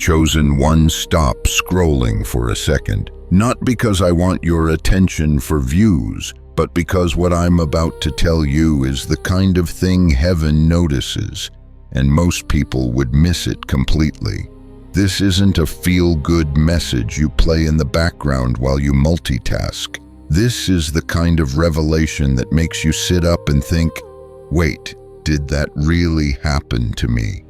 Chosen one, stop scrolling for a second. Not because I want your attention for views, but because what I'm about to tell you is the kind of thing heaven notices, and most people would miss it completely. This isn't a feel-good message you play in the background while you multitask. This is the kind of revelation that makes you sit up and think, wait, did that really happen to me?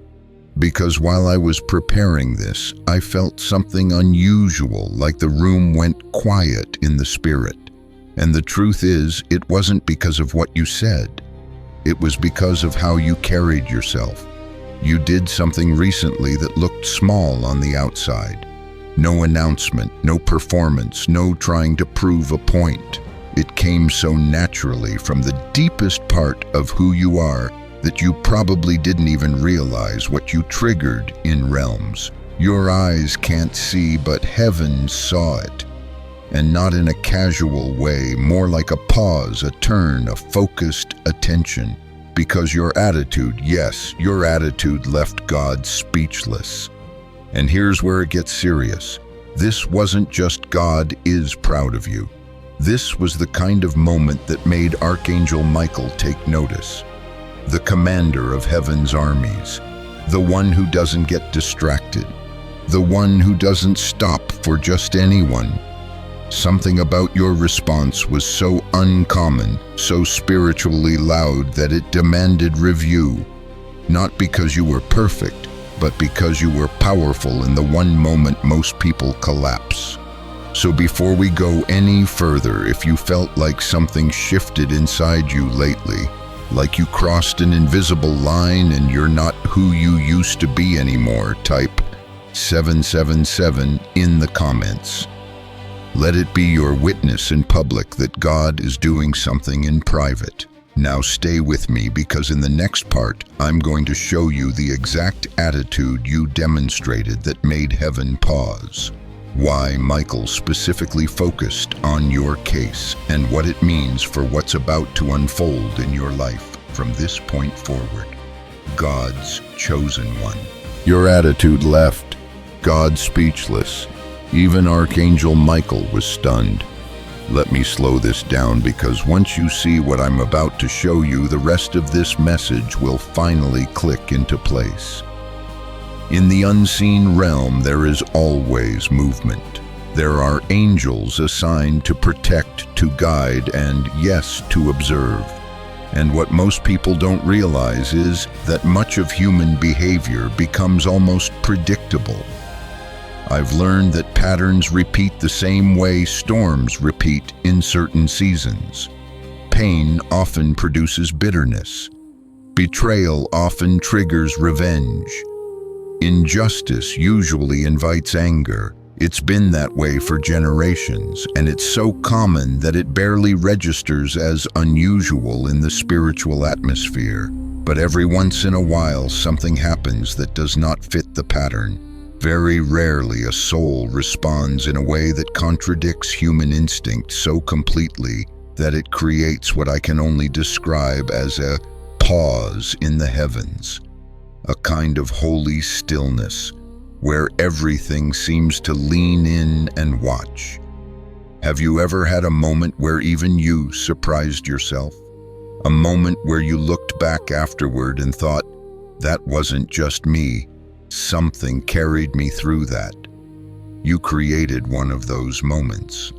Because while I was preparing this, I felt something unusual, like the room went quiet in the spirit. And the truth is, it wasn't because of what you said. It was because of how you carried yourself. You did something recently that looked small on the outside. No announcement, no performance, no trying to prove a point. It came so naturally from the deepest part of who you are that you probably didn't even realize what you triggered in realms. Your eyes can't see, but heaven saw it. And not in a casual way, more like a pause, a turn, a focused attention. Because your attitude, yes, your attitude left God speechless. And here's where it gets serious. This wasn't just God is proud of you. This was the kind of moment that made Archangel Michael take notice. The commander of heaven's armies, the one who doesn't get distracted, the one who doesn't stop for just anyone. Something about your response was so uncommon, so spiritually loud that it demanded review. Not because you were perfect, but because you were powerful in the one moment most people collapse. So before we go any further, if you felt like something shifted inside you lately, like you crossed an invisible line and you're not who you used to be anymore, type 777 in the comments. Let it be your witness in public that God is doing something in private. Now stay with me, because in the next part, I'm going to show you the exact attitude you demonstrated that made heaven pause. Why Michael specifically focused on your case, and what it means for what's about to unfold in your life from this point forward. God's chosen one. Your attitude left God speechless. Even Archangel Michael was stunned. Let me slow this down, because once you see what I'm about to show you, the rest of this message will finally click into place. In the unseen realm, there is always movement. There are angels assigned to protect, to guide, and yes, to observe. And what most people don't realize is that much of human behavior becomes almost predictable. I've learned that patterns repeat the same way storms repeat in certain seasons. Pain often produces bitterness. Betrayal often triggers revenge. Injustice usually invites anger. It's been that way for generations, and it's so common that it barely registers as unusual in the spiritual atmosphere. But every once in a while, something happens that does not fit the pattern. Very rarely a soul responds in a way that contradicts human instinct so completely that it creates what I can only describe as a pause in the heavens, a kind of holy stillness where everything seems to lean in and watch. Have you ever had a moment where even you surprised yourself? A moment where you looked back afterward and thought, that wasn't just me. Something carried me through that. You created one of those moments.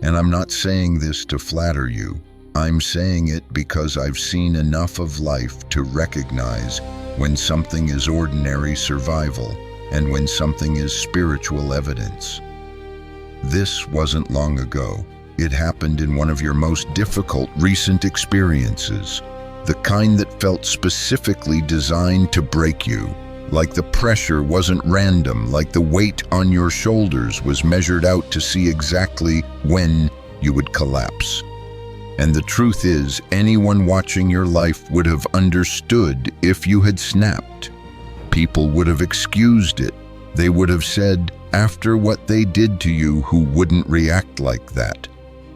And I'm not saying this to flatter you. I'm saying it because I've seen enough of life to recognize when something is ordinary survival and when something is spiritual evidence. This wasn't long ago. It happened in one of your most difficult recent experiences, the kind that felt specifically designed to break you. Like the pressure wasn't random, like the weight on your shoulders was measured out to see exactly when you would collapse. And the truth is, anyone watching your life would have understood if you had snapped. People would have excused it. They would have said, after what they did to you, who wouldn't react like that?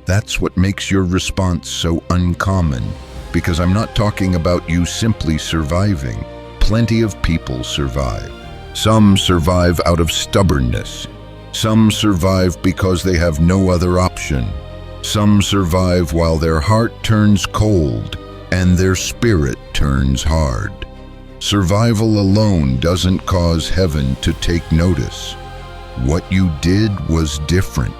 That's what makes your response so uncommon, because I'm not talking about you simply surviving. Plenty of people survive. Some survive out of stubbornness. Some survive because they have no other option. Some survive while their heart turns cold and their spirit turns hard. Survival alone doesn't cause heaven to take notice. What you did was different.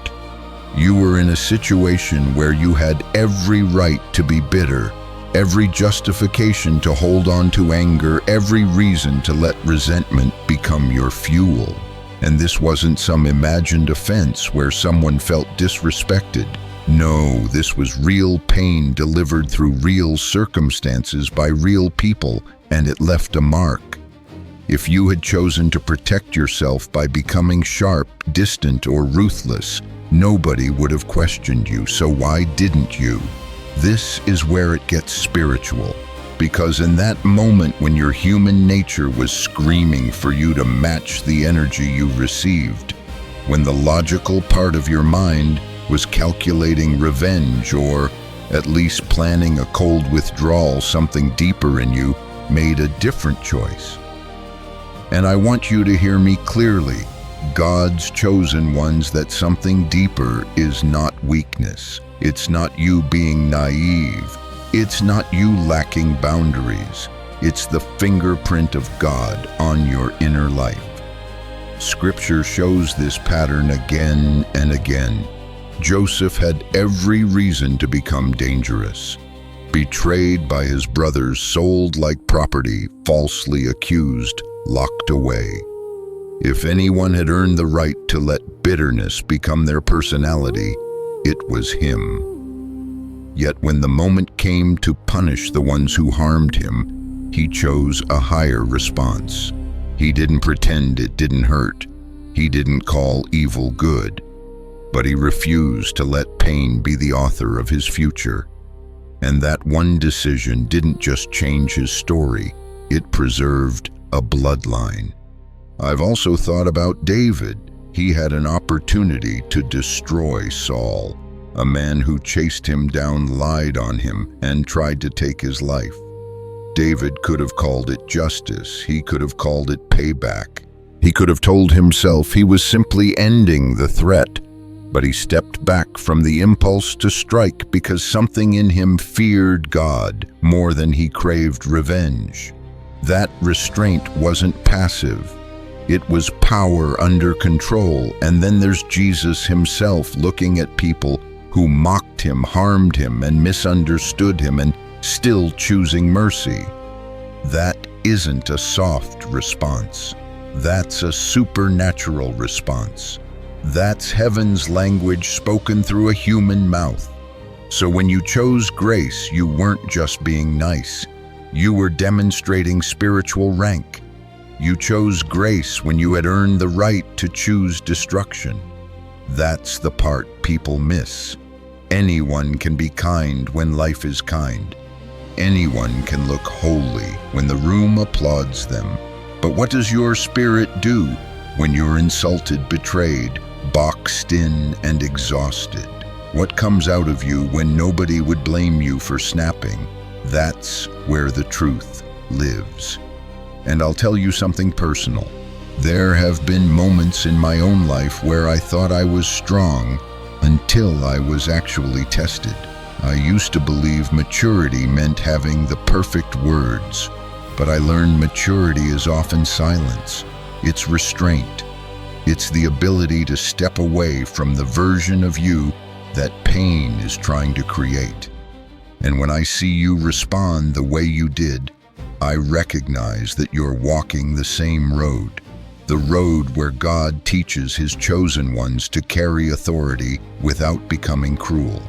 You were in a situation where you had every right to be bitter, every justification to hold on to anger, every reason to let resentment become your fuel. And this wasn't some imagined offense where someone felt disrespected. No, this was real pain delivered through real circumstances by real people, and it left a mark. If you had chosen to protect yourself by becoming sharp, distant, or ruthless, nobody would have questioned you, so why didn't you? This is where it gets spiritual, because in that moment when your human nature was screaming for you to match the energy you received, when the logical part of your mind was calculating revenge or at least planning a cold withdrawal, something deeper in you made a different choice. And I want you to hear me clearly. God's chosen ones, that something deeper is not weakness. It's not you being naive. It's not you lacking boundaries. It's the fingerprint of God on your inner life. Scripture shows this pattern again and again. Joseph had every reason to become dangerous. Betrayed by his brothers, sold like property, falsely accused, locked away. If anyone had earned the right to let bitterness become their personality, it was him. Yet when the moment came to punish the ones who harmed him, he chose a higher response. He didn't pretend it didn't hurt. He didn't call evil good. But he refused to let pain be the author of his future. And that one decision didn't just change his story, it preserved a bloodline. I've also thought about David. He had an opportunity to destroy Saul. A man who chased him down lied on him and tried to take his life. David could have called it justice. He could have called it payback. He could have told himself he was simply ending the threat. But he stepped back from the impulse to strike because something in him feared God more than he craved revenge. That restraint wasn't passive. It was power under control. And then there's Jesus himself looking at people who mocked him, harmed him, and misunderstood him, and still choosing mercy. That isn't a soft response. That's a supernatural response. That's heaven's language spoken through a human mouth. So when you chose grace, you weren't just being nice. You were demonstrating spiritual rank. You chose grace when you had earned the right to choose destruction. That's the part people miss. Anyone can be kind when life is kind. Anyone can look holy when the room applauds them. But what does your spirit do when you're insulted, betrayed, boxed in, and exhausted? What comes out of you when nobody would blame you for snapping? That's where the truth lives. And I'll tell you something personal. There have been moments in my own life where I thought I was strong until I was actually tested. I used to believe maturity meant having the perfect words, but I learned maturity is often silence. It's restraint. It's the ability to step away from the version of you that pain is trying to create. And when I see you respond the way you did, I recognize that you're walking the same road, the road where God teaches his chosen ones to carry authority without becoming cruel.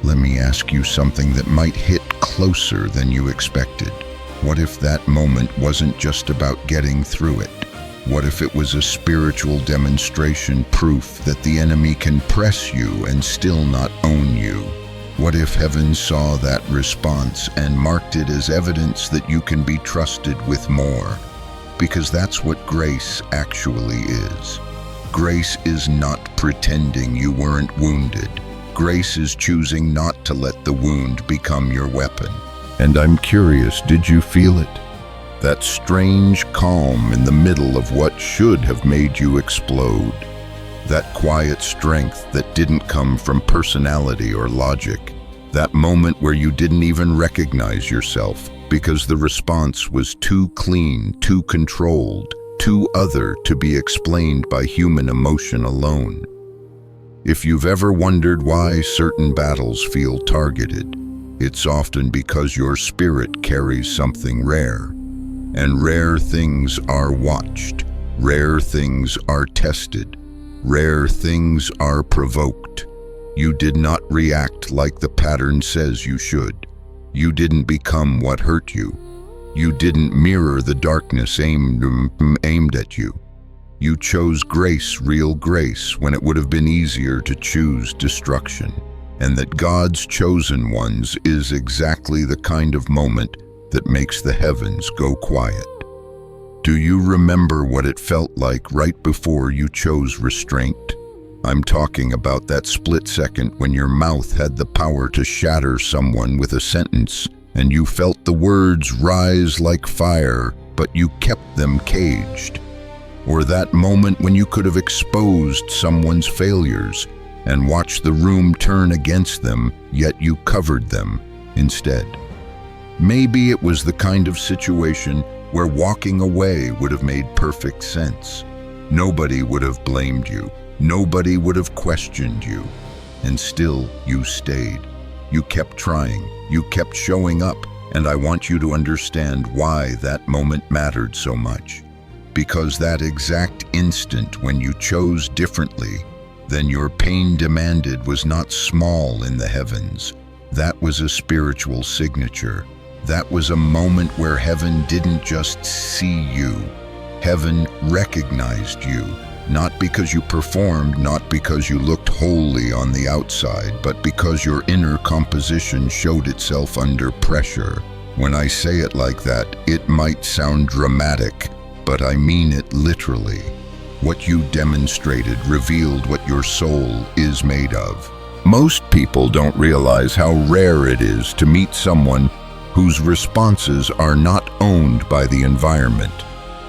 Let me ask you something that might hit closer than you expected. What if that moment wasn't just about getting through it? What if it was a spiritual demonstration, proof that the enemy can press you and still not own you? What if heaven saw that response and marked it as evidence that you can be trusted with more? Because that's what grace actually is. Grace is not pretending you weren't wounded. Grace is choosing not to let the wound become your weapon. And I'm curious, did you feel it? that strange calm in the middle of what should have made you explode. That quiet strength that didn't come from personality or logic. That moment where you didn't even recognize yourself because the response was too clean, too controlled, too other to be explained by human emotion alone. If you've ever wondered why certain battles feel targeted, it's often because your spirit carries something rare. And rare things are watched, rare things are tested, rare things are provoked. You did not react like the pattern says you should. You didn't become what hurt you. You didn't mirror the darkness aimed at you. You chose grace, real grace, when it would have been easier to choose destruction. And that God's chosen ones is exactly the kind of moment that makes the heavens go quiet. Do you remember what it felt like right before you chose restraint? I'm talking about that split second when your mouth had the power to shatter someone with a sentence, and you felt the words rise like fire, but you kept them caged. Or that moment when you could have exposed someone's failures and watched the room turn against them, yet you covered them instead. Maybe it was the kind of situation where walking away would have made perfect sense. Nobody would have blamed you. Nobody would have questioned you. And still, you stayed. You kept trying. You kept showing up. And I want you to understand why that moment mattered so much. Because that exact instant when you chose differently than your pain demanded was not small in the heavens. That was a spiritual signature. That was a moment where heaven didn't just see you. Heaven recognized you. Not because you performed, not because you looked holy on the outside, but because your inner composition showed itself under pressure. When I say it like that, it might sound dramatic, but I mean it literally. What you demonstrated revealed what your soul is made of. Most people don't realize how rare it is to meet someone whose responses are not owned by the environment.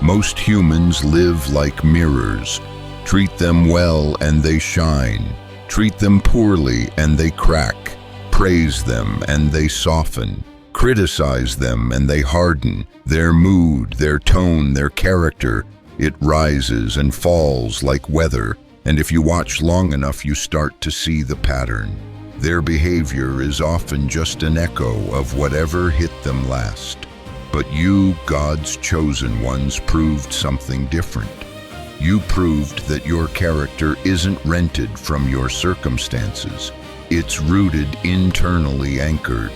Most humans live like mirrors. Treat them well and they shine. Treat them poorly and they crack. Praise them and they soften. Criticize them and they harden. Their mood, their tone, their character, it rises and falls like weather. And if you watch long enough, you start to see the pattern. Their behavior is often just an echo of whatever hit them last. But you, God's chosen ones, proved something different. You proved that your character isn't rented from your circumstances. It's rooted, internally anchored.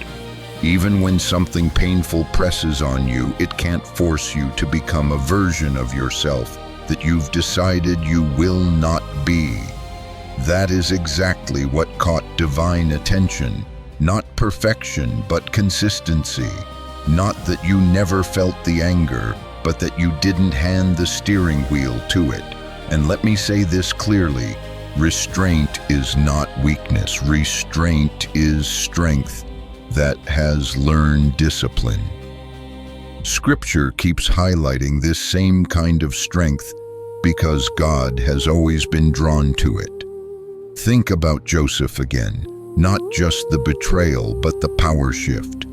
Even when something painful presses on you, it can't force you to become a version of yourself that you've decided you will not be. That is exactly what caught divine attention. Not perfection, but consistency. Not that you never felt the anger, but that you didn't hand the steering wheel to it. And let me say this clearly, restraint is not weakness. Restraint is strength that has learned discipline. Scripture keeps highlighting this same kind of strength because God has always been drawn to it. Think about Joseph again, not just the betrayal, but the power shift.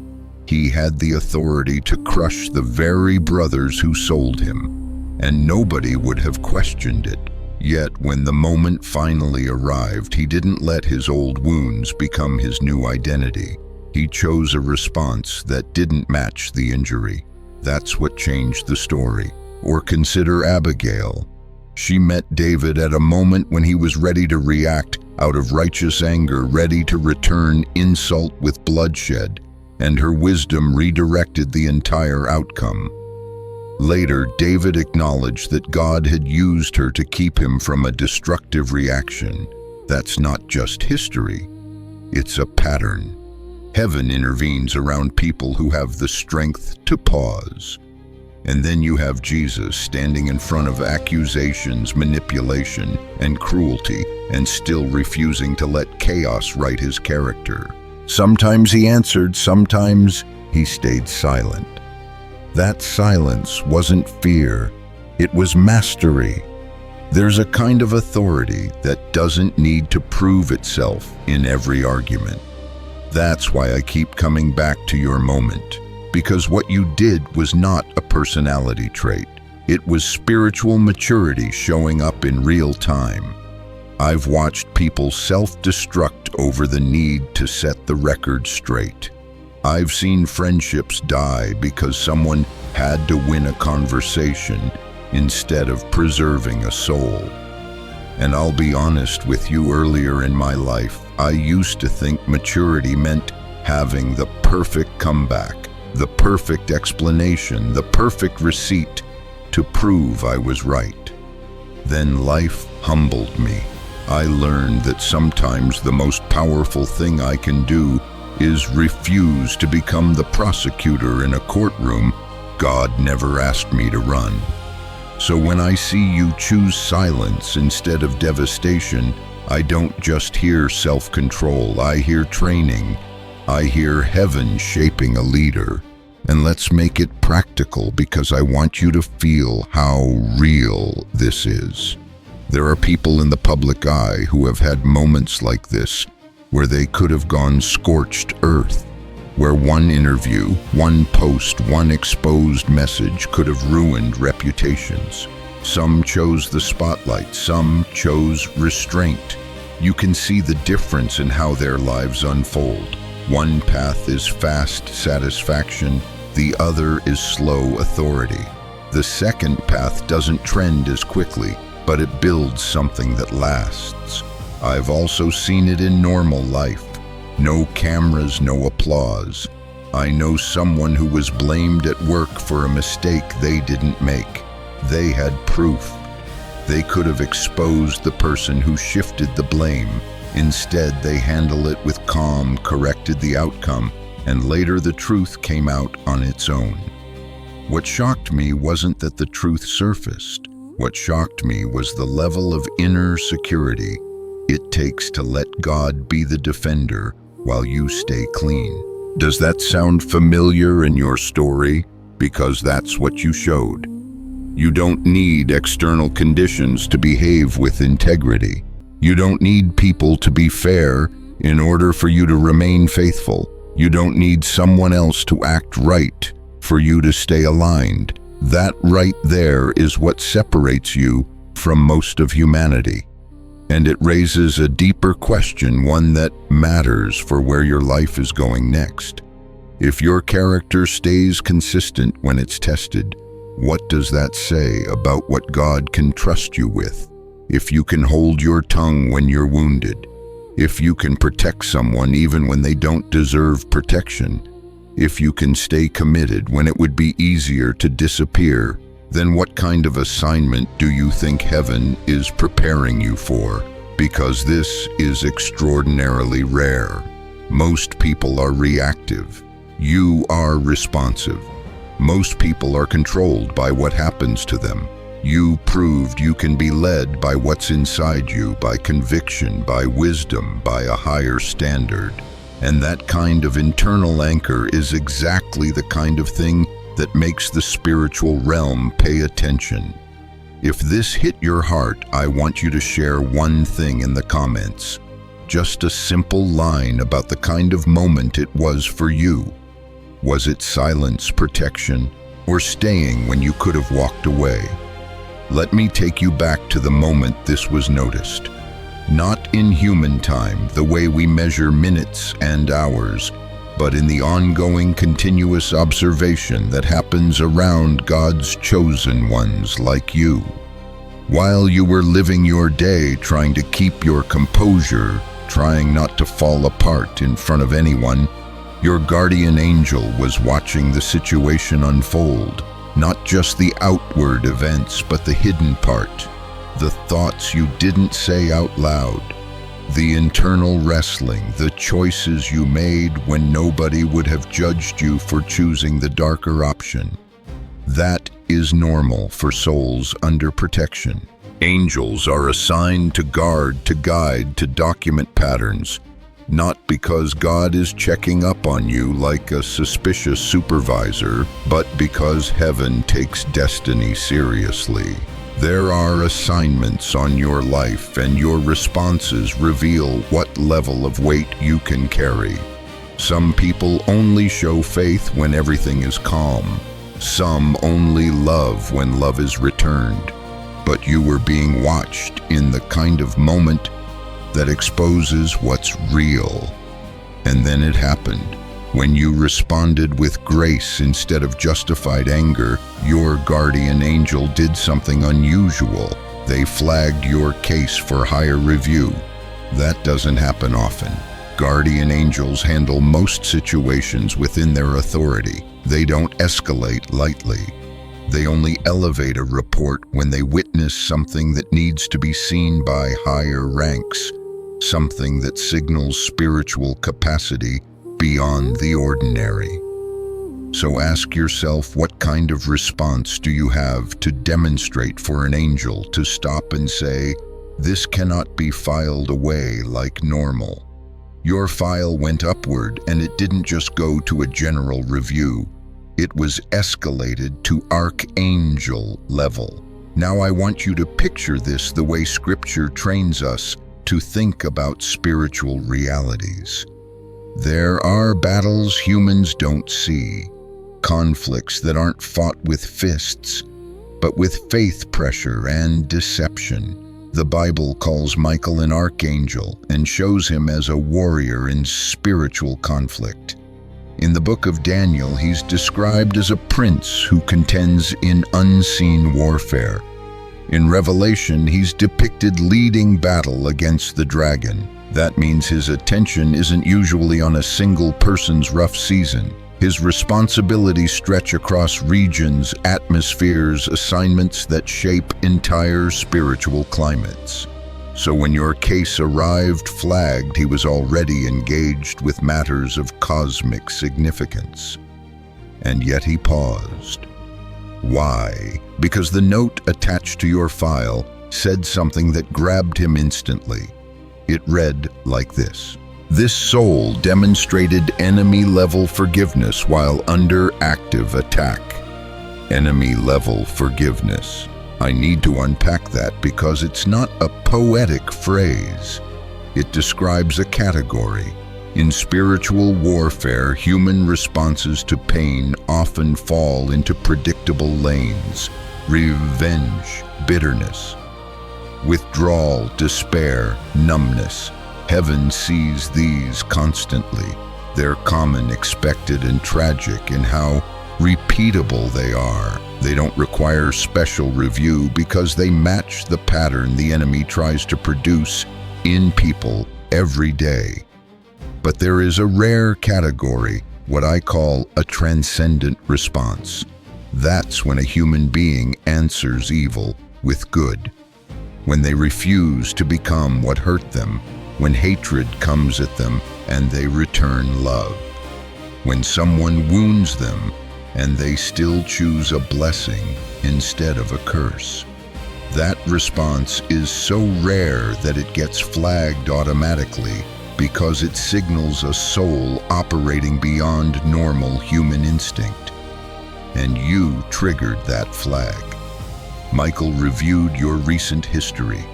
He had the authority to crush the very brothers who sold him, and nobody would have questioned it. Yet when the moment finally arrived, he didn't let his old wounds become his new identity. He chose a response that didn't match the injury. That's what changed the story. Or consider Abigail. She met David at a moment when he was ready to react out of righteous anger, ready to return insult with bloodshed, and her wisdom redirected the entire outcome. Later, David acknowledged that God had used her to keep him from a destructive reaction. That's not just history, it's a pattern. Heaven intervenes around people who have the strength to pause. And then you have Jesus standing in front of accusations, manipulation, and cruelty, and still refusing to let chaos write his character. Sometimes he answered, sometimes he stayed silent. That silence wasn't fear, it was mastery. There's a kind of authority that doesn't need to prove itself in every argument. That's why I keep coming back to your moment, because what you did was not a personality trait. It was spiritual maturity showing up in real time. I've watched people self-destruct over the need to set the record straight. I've seen friendships die because someone had to win a conversation instead of preserving a soul. And I'll be honest with you, earlier in my life, I used to think maturity meant having the perfect comeback, the perfect explanation, the perfect receipt to prove I was right. Then life humbled me. I learned that sometimes the most powerful thing I can do is refuse to become the prosecutor in a courtroom God never asked me to run. So when I see you choose silence instead of devastation, I don't just hear self-control, I hear training. I hear heaven shaping a leader. And let's make it practical, because I want you to feel how real this is. There are people in the public eye who have had moments like this, where they could have gone scorched earth, where one interview, one post, one exposed message could have ruined reputations. Some chose the spotlight, some chose restraint. You can see the difference in how their lives unfold. One path is fast satisfaction, the other is slow authority. The second path doesn't trend as quickly, but it builds something that lasts. I've also seen it in normal life. No cameras, no applause. I know someone who was blamed at work for a mistake they didn't make. They had proof. They could have exposed the person who shifted the blame. Instead, they handled it with calm, corrected the outcome, and later the truth came out on its own. What shocked me wasn't that the truth surfaced. What shocked me was the level of inner security it takes to let God be the defender while you stay clean. Does that sound familiar in your story? Because that's what you showed. You don't need external conditions to behave with integrity. You don't need people to be fair in order for you to remain faithful. You don't need someone else to act right for you to stay aligned. That right there is what separates you from most of humanity. And it raises a deeper question, one that matters for where your life is going next. If your character stays consistent when it's tested, what does that say about what God can trust you with? If you can hold your tongue when you're wounded, if you can protect someone even when they don't deserve protection, if you can stay committed when it would be easier to disappear, then what kind of assignment do you think heaven is preparing you for? Because this is extraordinarily rare. Most people are reactive. You are responsive. Most people are controlled by what happens to them. You proved you can be led by what's inside you, by conviction, by wisdom, by a higher standard. And that kind of internal anchor is exactly the kind of thing that makes the spiritual realm pay attention. If this hit your heart, I want you to share one thing in the comments. Just a simple line about the kind of moment it was for you. Was it silence, protection, or staying when you could have walked away? Let me take you back to the moment this was noticed. Not in human time, the way we measure minutes and hours, but in the ongoing continuous observation that happens around God's chosen ones like you. While you were living your day trying to keep your composure, trying not to fall apart in front of anyone, your guardian angel was watching the situation unfold, not just the outward events, but the hidden part, the thoughts you didn't say out loud, the internal wrestling, the choices you made when nobody would have judged you for choosing the darker option. That is normal for souls under protection. Angels are assigned to guard, to guide, to document patterns. not because God is checking up on you like a suspicious supervisor, but because heaven takes destiny seriously. There are assignments on your life, and your responses reveal what level of weight you can carry. Some people only show faith when everything is calm. Some only love when love is returned. But you were being watched in the kind of moment that exposes what's real. And then it happened. When you responded with grace instead of justified anger, your guardian angel did something unusual. They flagged your case for higher review. That doesn't happen often. Guardian angels handle most situations within their authority. They don't escalate lightly. They only elevate a report when they witness something that needs to be seen by higher ranks, something that signals spiritual capacity beyond the ordinary. So ask yourself, what kind of response do you have to demonstrate for an angel to stop and say, "This cannot be filed away like normal"? Your file went upward, and it didn't just go to a general review. It was escalated to Archangel level. Now I want you to picture this the way Scripture trains us to think about spiritual realities. There are battles humans don't see, conflicts that aren't fought with fists, but with faith pressure and deception. The Bible calls Michael an archangel and shows him as a warrior in spiritual conflict. In the book of Daniel, he's described as a prince who contends in unseen warfare. In Revelation, he's depicted leading battle against the dragon. That means his attention isn't usually on a single person's rough season. His responsibilities stretch across regions, atmospheres, assignments that shape entire spiritual climates. So when your case arrived flagged, he was already engaged with matters of cosmic significance. And yet he paused. Why? Because the note attached to your file said something that grabbed him instantly. It read like this: "This soul demonstrated enemy-level forgiveness while under active attack." Enemy-level forgiveness. I need to unpack that because it's not a poetic phrase. It describes a category. In spiritual warfare, human responses to pain often fall into predictable lanes: revenge, bitterness, withdrawal, despair, numbness. Heaven sees these constantly. They're common, expected, and tragic in how repeatable they are. They don't require special review because they match the pattern the enemy tries to produce in people every day. But there is a rare category, what I call a transcendent response. That's when a human being answers evil with good. When they refuse to become what hurt them, when hatred comes at them and they return love. When someone wounds them and they still choose a blessing instead of a curse. That response is so rare that it gets flagged automatically because it signals a soul operating beyond normal human instinct. And you triggered that flag. Michael reviewed your recent history,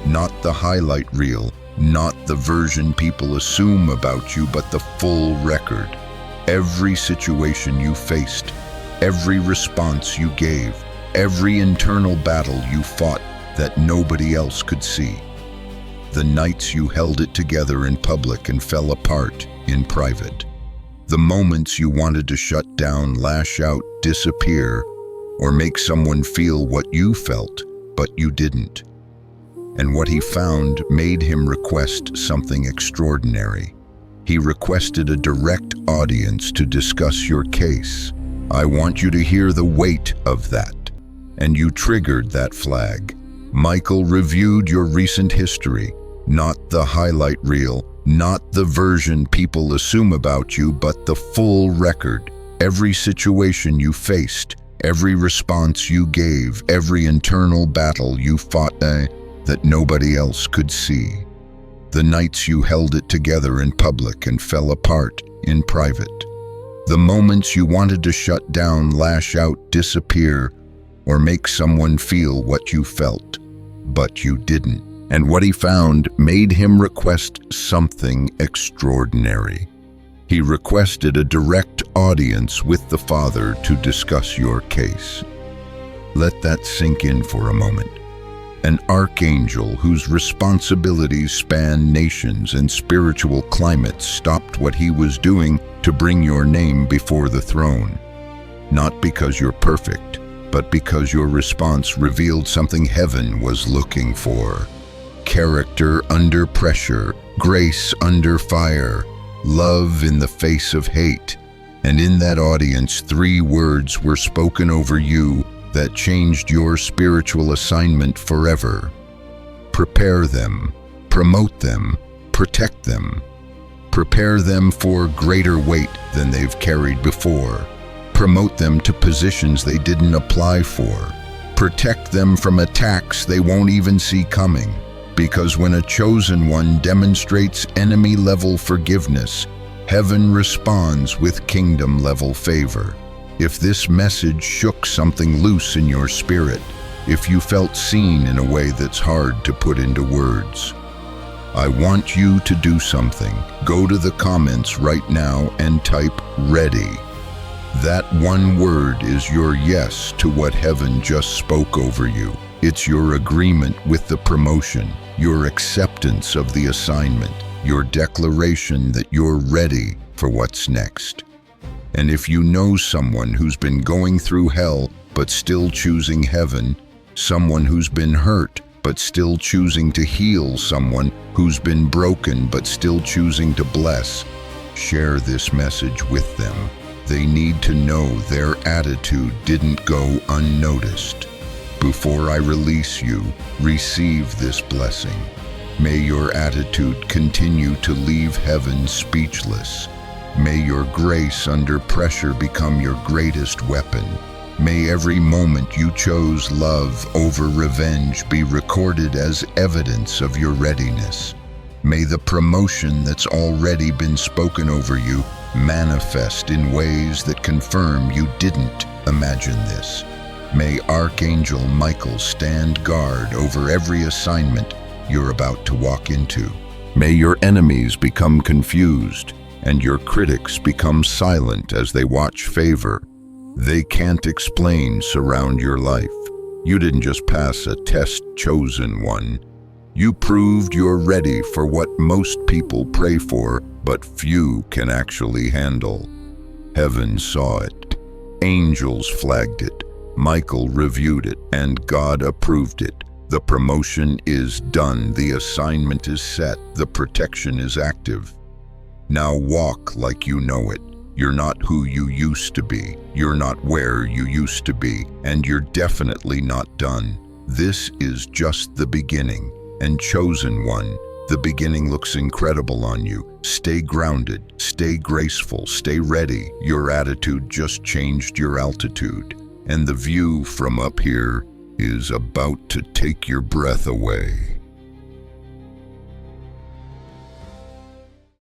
not the highlight reel, not the version people assume about you, but the full record. Every situation you faced, every response you gave, every internal battle you fought that nobody else could see. The nights you held it together in public and fell apart in private. The moments you wanted to shut down, lash out, disappear, or make someone feel what you felt, but you didn't. And what he found made him request something extraordinary. He requested a direct audience to discuss your case. I want you to hear the weight of that. And you triggered that flag. Michael reviewed your recent history, not the highlight reel, not the version people assume about you, but the full record. Every situation you faced, every response you gave, every internal battle you fought that nobody else could see. The nights you held it together in public and fell apart in private. The moments you wanted to shut down, lash out, disappear, or make someone feel what you felt, but you didn't. And what he found made him request something extraordinary. He requested a direct audience with the Father to discuss your case. Let that sink in for a moment. An archangel whose responsibilities span nations and spiritual climates stopped what he was doing to bring your name before the throne. Not because you're perfect, but because your response revealed something heaven was looking for. Character under pressure, grace under fire, love in the face of hate. And in that audience, 3 words were spoken over you that changed your spiritual assignment forever. Prepare them, promote them, protect them. Prepare them for greater weight than they've carried before. Promote them to positions they didn't apply for. Protect them from attacks they won't even see coming. Because when a chosen one demonstrates enemy-level forgiveness, heaven responds with kingdom-level favor. If this message shook something loose in your spirit, if you felt seen in a way that's hard to put into words, I want you to do something. Go to the comments right now and type "ready." That one word is your yes to what heaven just spoke over you. It's your agreement with the promotion, your acceptance of the assignment, your declaration that you're ready for what's next. And if you know someone who's been going through hell but still choosing heaven, someone who's been hurt but still choosing to heal, someone who's been broken but still choosing to bless, share this message with them. They need to know their attitude didn't go unnoticed. Before I release you, receive this blessing. May your attitude continue to leave heaven speechless. May your grace under pressure become your greatest weapon. May every moment you chose love over revenge be recorded as evidence of your readiness. May the promotion that's already been spoken over you manifest in ways that confirm you didn't imagine this. May Archangel Michael stand guard over every assignment you're about to walk into. May your enemies become confused and your critics become silent as they watch favor they can't explain surround your life. You didn't just pass a test, chosen one. You proved you're ready for what most people pray for, but few can actually handle. Heaven saw it. Angels flagged it. Michael reviewed it, and God approved it. The promotion is done. The assignment is set. The protection is active. Now walk like you know it. You're not who you used to be. You're not where you used to be. And you're definitely not done. This is just the beginning. And chosen one, the beginning looks incredible on you. Stay grounded, stay graceful, stay ready. Your attitude just changed your altitude. And the view from up here is about to take your breath away.